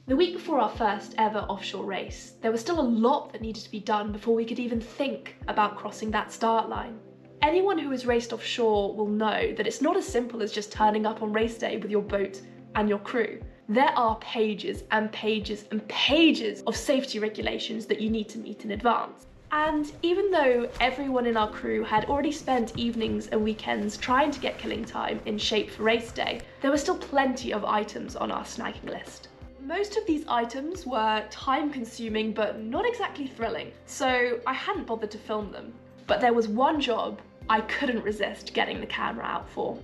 The week before our first ever offshore race, there was still a lot that needed to be done before we could even think about crossing that start line. Anyone who has raced offshore will know that it's not as simple as just turning up on race day with your boat and your crew. There are pages and pages and pages of safety regulations that you need to meet in advance. And even though everyone in our crew had already spent evenings and weekends trying to get killing time in shape for race day, there were still plenty of items on our snagging list. Most of these items were time-consuming but not exactly thrilling, so I hadn't bothered to film them. But there was one job I couldn't resist getting the camera out for.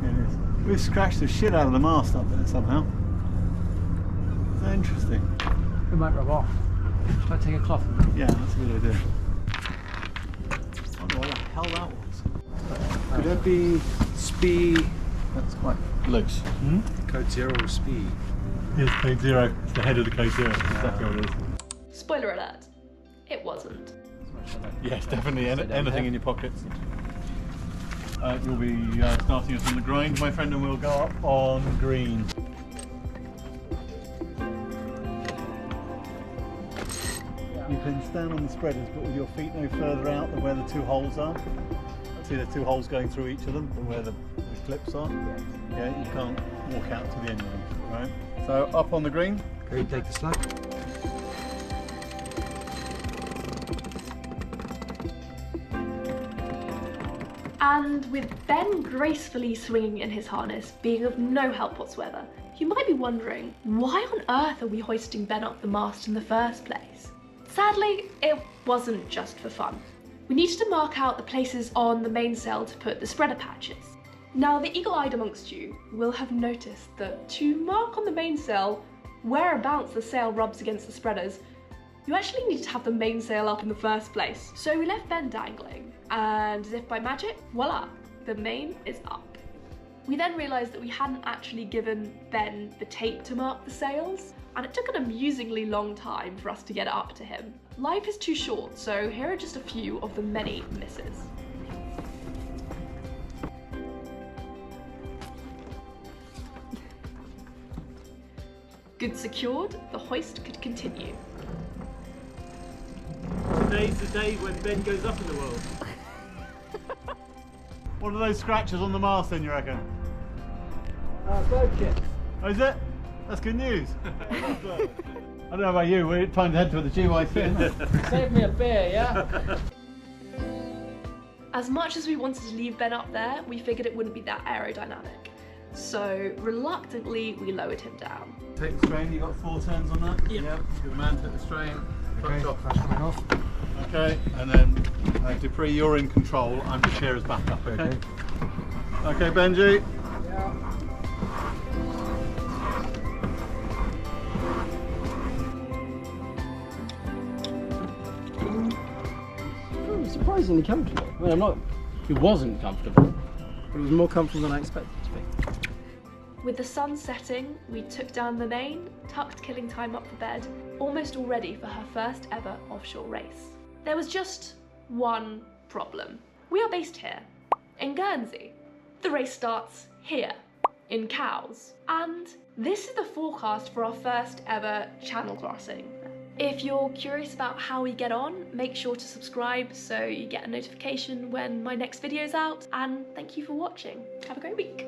It is. We've scratched the shit out of the mast up there somehow. So interesting. It might rub off. Should I take a cloth? Yeah, that's a good idea. I wonder what the hell that was. Could that be speed? That's quite loose. Hmm? Code 0 or speed? It's code 0. It's the head of the code 0. That's definitely what it is. Spoiler alert, it wasn't. Yes, definitely. Anything in your pockets. You'll be starting us on the grind, my friend, and we'll go up on green. You can stand on the spreaders, but with your feet no further out than where the two holes are. See the two holes going through each of them, and where the clips are. Yeah, you can't walk out to the end of them, right? So up on the green. Okay, take the slack. And with Ben gracefully swinging in his harness, being of no help whatsoever, you might be wondering, why on earth are we hoisting Ben up the mast in the first place? Sadly, it wasn't just for fun. We needed to mark out the places on the mainsail to put the spreader patches. Now, the eagle-eyed amongst you will have noticed that to mark on the mainsail whereabouts the sail rubs against the spreaders, you actually need to have the mainsail up in the first place. So we left Ben dangling, and as if by magic, voila, the main is up. We then realised that we hadn't actually given Ben the tape to mark the sails, and it took an amusingly long time for us to get it up to him. Life is too short, so here are just a few of the many misses. Good secured, the hoist could continue. Today's the day when Ben goes up in the world. What are those scratches on the mast then, you reckon? Bird shit. Oh, is it? That's good news. I don't know about you, we're time to head to the GYC, isn't it? Save me a beer, yeah? As much as we wanted to leave Ben up there, we figured it wouldn't be that aerodynamic. So reluctantly, we lowered him down. Take the strain, you got 4 turns on that? Yep. Good man, take the strain. Okay, that's coming off. Okay, and then Dupree, you're in control. I'm just here as backup, okay? Okay, Benji. Yeah. Surprisingly comfortable. I mean, it wasn't comfortable, but it was more comfortable than I expected it to be. With the sun setting, we took down the main, tucked killing time up for bed, almost all ready for her first ever offshore race. There was just one problem. We are based here, in Guernsey. The race starts here, in Cowes. And this is the forecast for our first ever channel crossing. If you're curious about how we get on, make sure to subscribe so you get a notification when my next video's out, and thank you for watching. Have a great week.